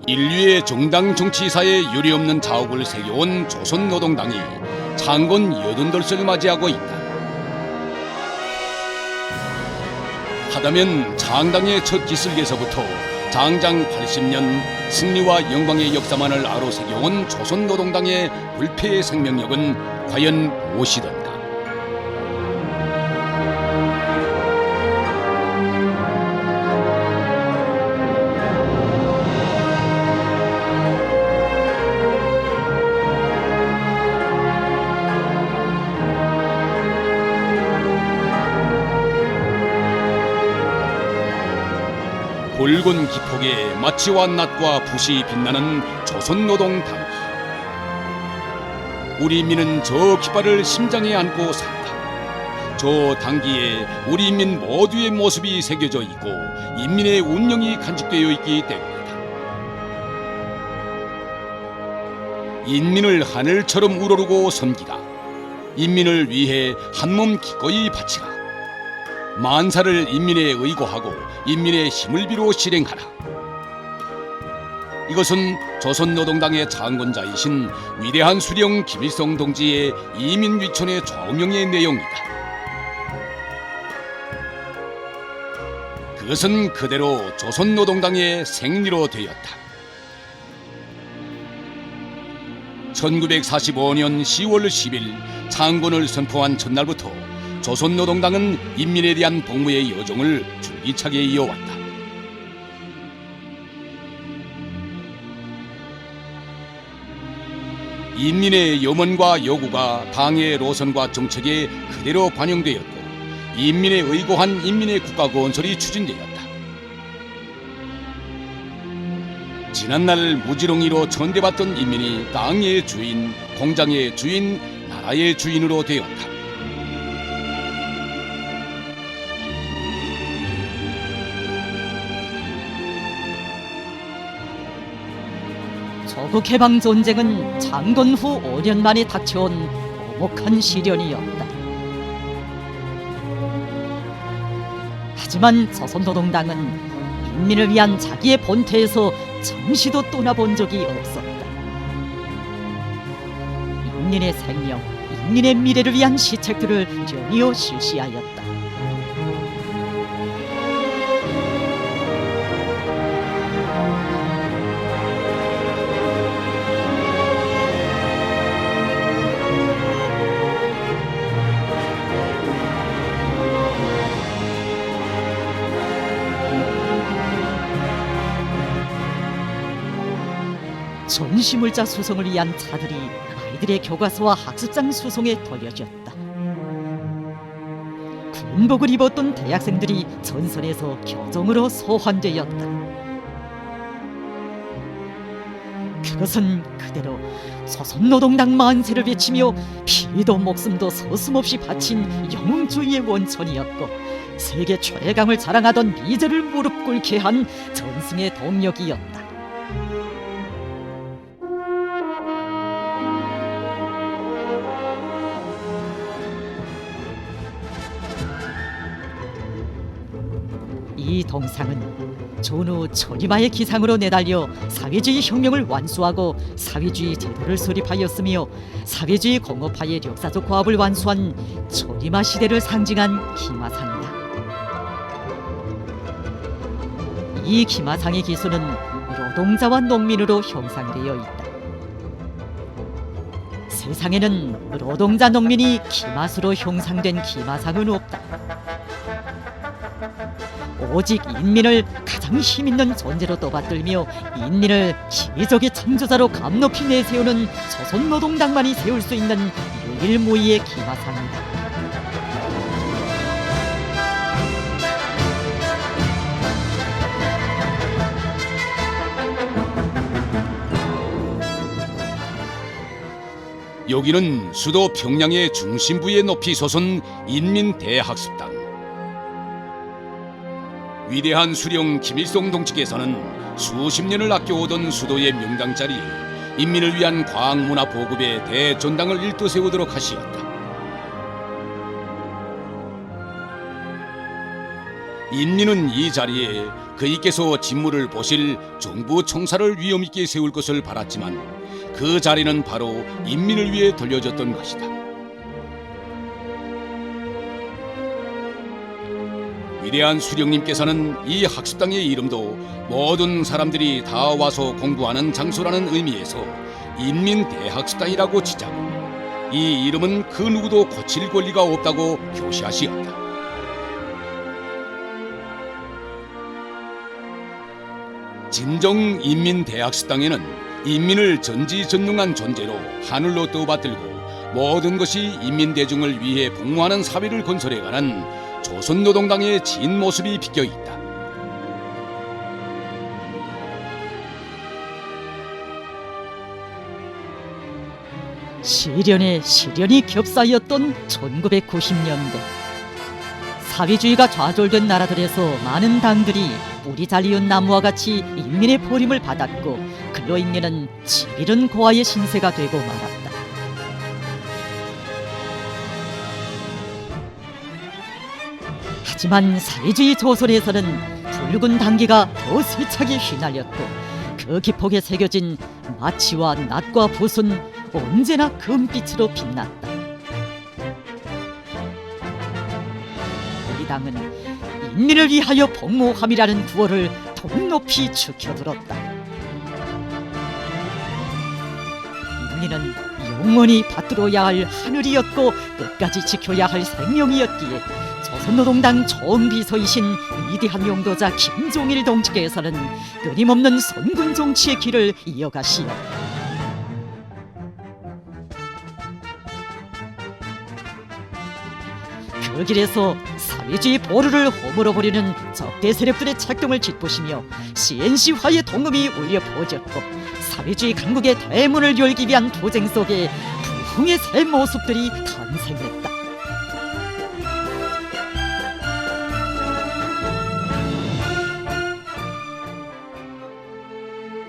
인류의 정당 정치사에 유례없는 자업을 새겨온 조선노동당이 창건 88을 맞이하고 있다. 하다면 창당의 첫 기슭에서부터 장장 80년 승리와 영광의 역사만을 아로새겨온 조선노동당의 불패의 생명력은 과연 무엇이던가. 붉은 기폭에 마치와 낫과 붓이 빛나는 조선노동당. 우리 인민은 저 깃발을 심장에 안고 산다. 저 당기에 우리 인민 모두의 모습이 새겨져 있고 인민의 운명이 간직되어 있기 때문이다. 인민을 하늘처럼 우러르고 섬기라. 인민을 위해 한몸 기꺼이 바치라. 만사를 인민에 의거하고 인민의 힘을 비로 실행하라. 이것은 조선노동당의 창건자이신 위대한 수령 김일성 동지의 이민위촌의 좌우명의 내용이다. 그것은 그대로 조선노동당의 생리로 되었다. 1945년 10월 10일 창건을 선포한 첫날부터 조선노동당은 인민에 대한 복무의 여정을 줄기차게 이어왔다. 인민의 염원과 요구가 당의 노선과 정책에 그대로 반영되었고 인민에 의거한 인민의 국가 건설이 추진되었다. 지난날 무지렁이로 천대받던 인민이 땅의 주인, 공장의 주인, 나라의 주인으로 되었다. 서북 해방 전쟁은 창건 후 5년 만에 닥쳐온 엄혹한 시련이었다. 하지만 조선노동당은 인민을 위한 자기의 본태에서 잠시도 떠나본 적이 없었다. 인민의 생명, 인민의 미래를 위한 시책들을 연이어 실시하였다. 전시물자 수송을 위한 차들이 아이들의 교과서와 학습장 수송에 돌려졌다. 군복을 입었던 대학생들이 전선에서 교정으로 소환되었다. 그것은 그대로 조선노동당 만세를 외치며 피도 목숨도 서슴없이 바친 영웅주의의 원천이었고 세계 최강을 자랑하던 미제를 무릎 꿇게 한 전승의 동력이었다. 이 동상은 전후 초리마의 기상으로 내달려 사회주의 혁명을 완수하고 사회주의 제도를 수립하였으며 사회주의 공업화의 역사적 과업을 완수한 초리마 시대를 상징한 기마상이다. 이 기마상의 기수는 노동자와 농민으로 형상되어 있다. 세상에는 노동자 농민이 기마수로 형상된 기마상은 없다. 오직 인민을 가장 힘있는 존재로 떠받들며 인민을 기적의 창조자로 감높이 내세우는 조선노동당만이 세울 수 있는 유일무이의 기마상이다. 여기는 수도 평양의 중심부에 높이 솟은 인민대학습당. 위대한 수령 김일성 동지께서는 수십 년을 아껴오던 수도의 명당 자리에 인민을 위한 과학문화 보급의 대전당을 일떠세우도록 하시었다. 인민은 이 자리에 그이께서 직무를 보실 정부 총사를 위엄 있게 세울 것을 바랐지만 그 자리는 바로 인민을 위해 돌려졌던 것이다. 위대한 수령님께서는 이 학습당의 이름도 모든 사람들이 다 와서 공부하는 장소라는 의미에서 인민대학습당이라고 지자고 이 이름은 그 누구도 고칠 권리가 없다고 교시하시었다. 진정 인민대학습당에는 인민을 전지전능한 존재로 하늘로 떠받들고 모든 것이 인민대중을 위해 복무하는 사회를 건설해가는 조선노동당의 진 모습이 비껴 있다. 시련에 시련이 겹싸였던 1990년대. 사회주의가 좌절된 나라들에서 많은 당들이 뿌리 잘리운 나무와 같이 인민의 버림을 받았고 글로 인민은 치밀은 고아의 신세가 되고 말았다. 하지만 사회주의 조선에서는 붉은 단기가 더 세차게 휘날렸고 그 기폭에 새겨진 마치와 낫과 붓은 언제나 금빛으로 빛났다. 우리 당은 인민을 위하여 복무함이라는 구호를 더욱 높이 지켜들었다. 인민은 영원히 받들어야 할 하늘이었고 끝까지 지켜야 할 생명이었기에 조선노동당 총비서이신 위대한 용도자 김종일 동지께서는 끊임없는 선군 정치의 길을 이어가시었다. 그 길에서 사회주의 보루를 허물어버리는 적대 세력들의 책동을 짙부시며 CNC화의 동음이 울려 퍼졌고 사회주의 강국의 대문을 열기 위한 투쟁 속에 부흥의 새 모습들이 탄생했다.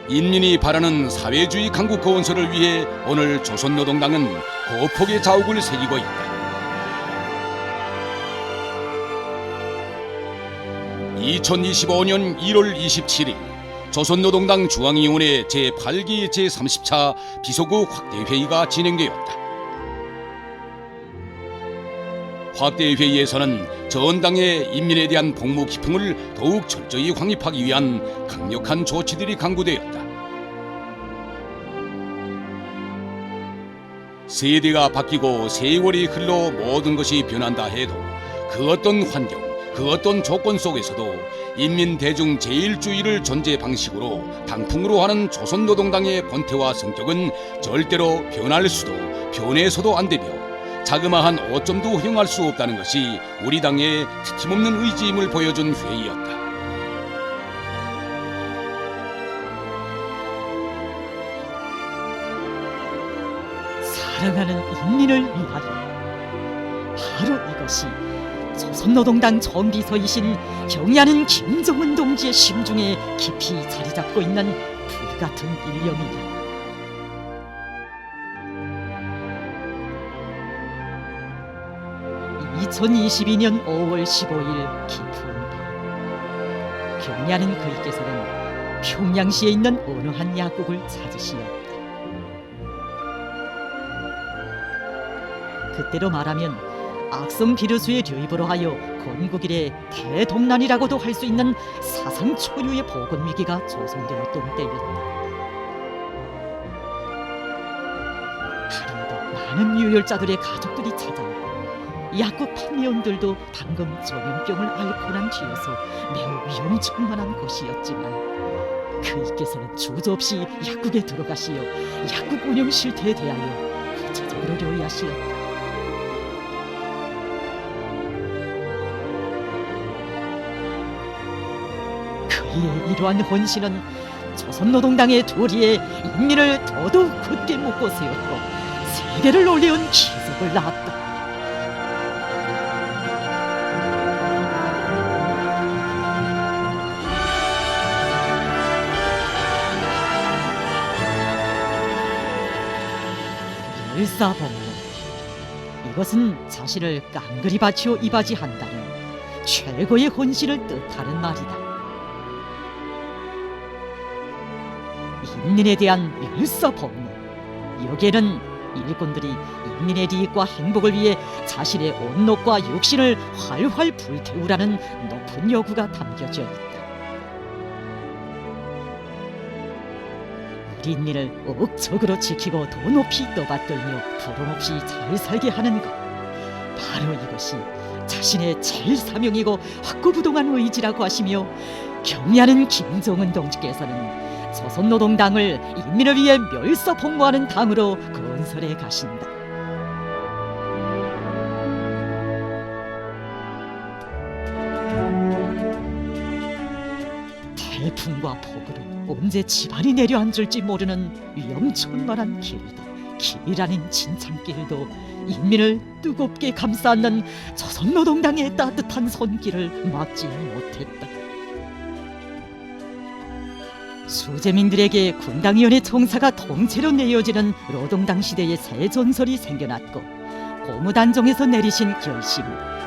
인민이 바라는 사회주의 강국 건설을 위해 오늘 조선노동당은 고폭의 자욱을 새기고 있다. 2025년 1월 27일 조선노동당 중앙위원회 제8기 제30차 비서구 확대회의가 진행되었다. 확대회의에서는 전당의 인민에 대한 복무 기풍을 더욱 철저히 확립하기 위한 강력한 조치들이 강구되었다. 세대가 바뀌고 세월이 흘러 모든 것이 변한다 해도 그 어떤 환경, 그 어떤 조건 속에서도 인민대중 제일주의를 존재 방식으로 당풍으로 하는 조선노동당의 본태와 성격은 절대로 변할 수도 변해서도 안 되며 자그마한 오점도 허용할 수 없다는 것이 우리 당의 틀림없는 의지임을 보여준 회의였다. 사랑하는 인민을 위하여, 바로 이것이 조선노동당 총비서이신 경의하는 김정은 동지의 심중에 깊이 자리잡고 있는 불같은 일념이다. 2022년 5월 15일 깊은 밤, 경의하는 그이께서는 평양시에 있는 어느 한 약국을 찾으시었다. 그때로 말하면 악성 비루수의 유입으로 하여 건국 이래 대동난이라고도 할 수 있는 사상 초유의 보건 위기가 조성되었던 때였다. 하루에도 많은 유혈자들의 가족들이 찾아오고 약국 판매원들도 방금 전염병을 앓고 난 뒤여서 매우 위험천만한 곳이었지만 그이께서는 주저없이 약국에 들어가시어 약국 운영 실태에 대하여 구체적으로 요의하시었다. 그의 이러한 헌신은 조선노동당의 도리에 인민을 더더욱 굳게 묶고 세웠고 세계를 놀려온 기적을 낳았다. 열사복무, 이것은 자신을 깡그리 바치어 이바지한다는 최고의 헌신을 뜻하는 말이다. 인민에 대한 멸사법무. 여기에는 일꾼들이 인민의利益과 행복을 위해 자신의 온력과 육신을 활활 불태우라는 높은 요구가 담겨져 있다. 우리 인민을 억적으로 지키고 더 높이 떠받들며 부름없이 잘 살게 하는 것, 바로 이것이 자신의 제일 사명이고 확고부동한 의지라고 하시며, 경의하는 김정은 동지께서는 조선노동당을 인민을 위해 멸사폭로하는 당으로 건설해 가신다. 태풍과 폭우로 언제 집안이 내려앉을지 모르는 위험천만한 길도, 길이 아닌 진창길도 인민을 뜨겁게 감싸안는 조선노동당의 따뜻한 손길을 막지 못했다. 수재민들에게 군당위원회 총사가 통째로 내어지는 노동당 시대의 새 전설이 생겨났고, 고무단정에서 내리신 결심,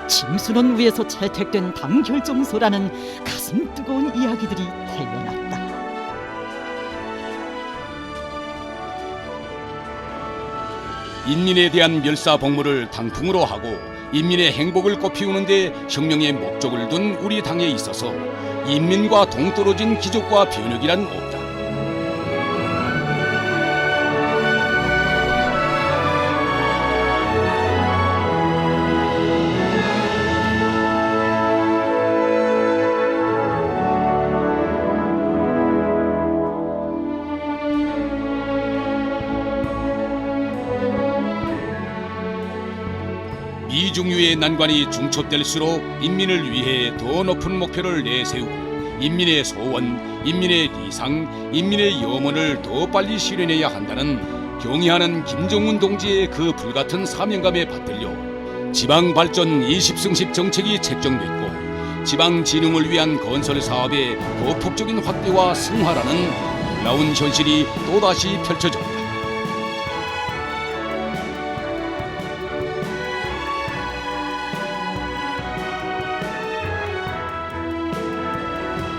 침순원 위에서 채택된 당 결정서라는 가슴 뜨거운 이야기들이 태어났다. 인민에 대한 멸사복무를 당풍으로 하고 인민의 행복을 꽃피우는데 혁명의 목적을 둔 우리 당에 있어서 인민과 동떨어진 기적과 변혁이란 없다. 이중유의 난관이 중첩될수록 인민을 위해 더 높은 목표를 내세우고 인민의 소원, 인민의 리상, 인민의 염원을 더 빨리 실현해야 한다는 경의하는 김정은 동지의 그 불같은 사명감에 받들려 지방발전 20승식 정책이 책정됐고, 지방진흥을 위한 건설 사업의 거폭적인 확대와 승화라는 놀라운 현실이 또다시 펼쳐졌다.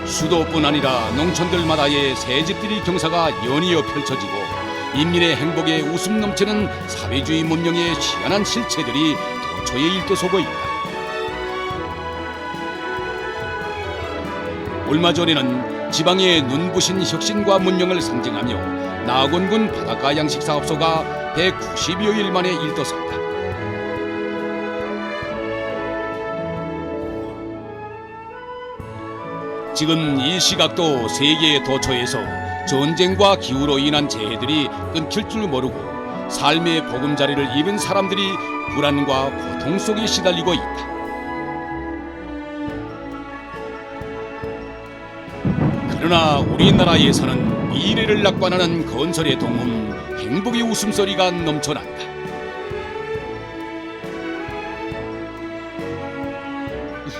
수도뿐 아니라 농촌들마다의 새집들이 경사가 연이어 펼쳐지고 인민의 행복에 웃음 넘치는 사회주의 문명의 희한한 실체들이 도처에 일떠서고 있다. 얼마 전에는 지방의 눈부신 혁신과 문명을 상징하며 나곤군 바닷가 양식사업소가 190여일 만에 일떠섰다. 지금 이 시각도 세계의 도처에서 전쟁과 기후로 인한 재해들이 끊길 줄 모르고 삶의 보금자리를 잃은 사람들이 불안과 고통 속에 시달리고 있다. 그러나 우리나라에서는 미래를 낙관하는 건설의 동음, 행복의 웃음소리가 넘쳐난다.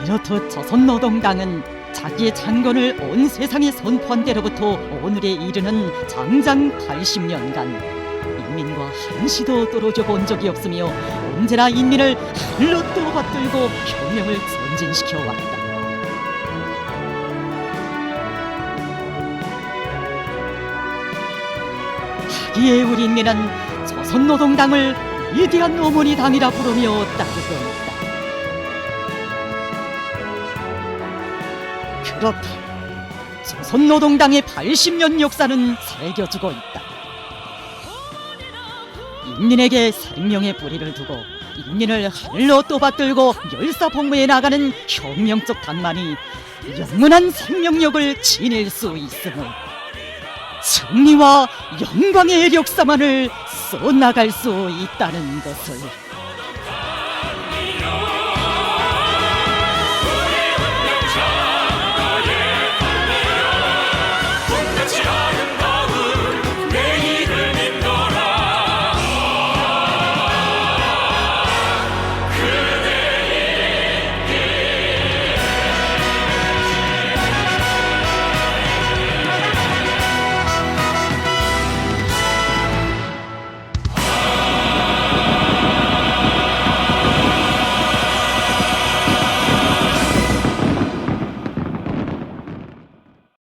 이렇듯 조선노동당은 자기의 창건을 온 세상에 선포한 때로부터 오늘에 이르는 장장 80년간 인민과 한시도 떨어져 본 적이 없으며 언제나 인민을 하늘로 떠받들고 혁명을 전진시켜 왔다. 하기에 우리 인민은 조선노동당을 위대한 어머니 당이라 부르며 따르고 있다. 그렇다. 조선노동당의 80년 역사는 새겨지고 있다. 인민에게 생명의 뿌리를 두고 인민을 하늘로 떠받들고 열사복무에 나가는 혁명적 당만이 영원한 생명력을 지닐 수 있음을, 승리와 영광의 역사만을 써나갈 수 있다는 것을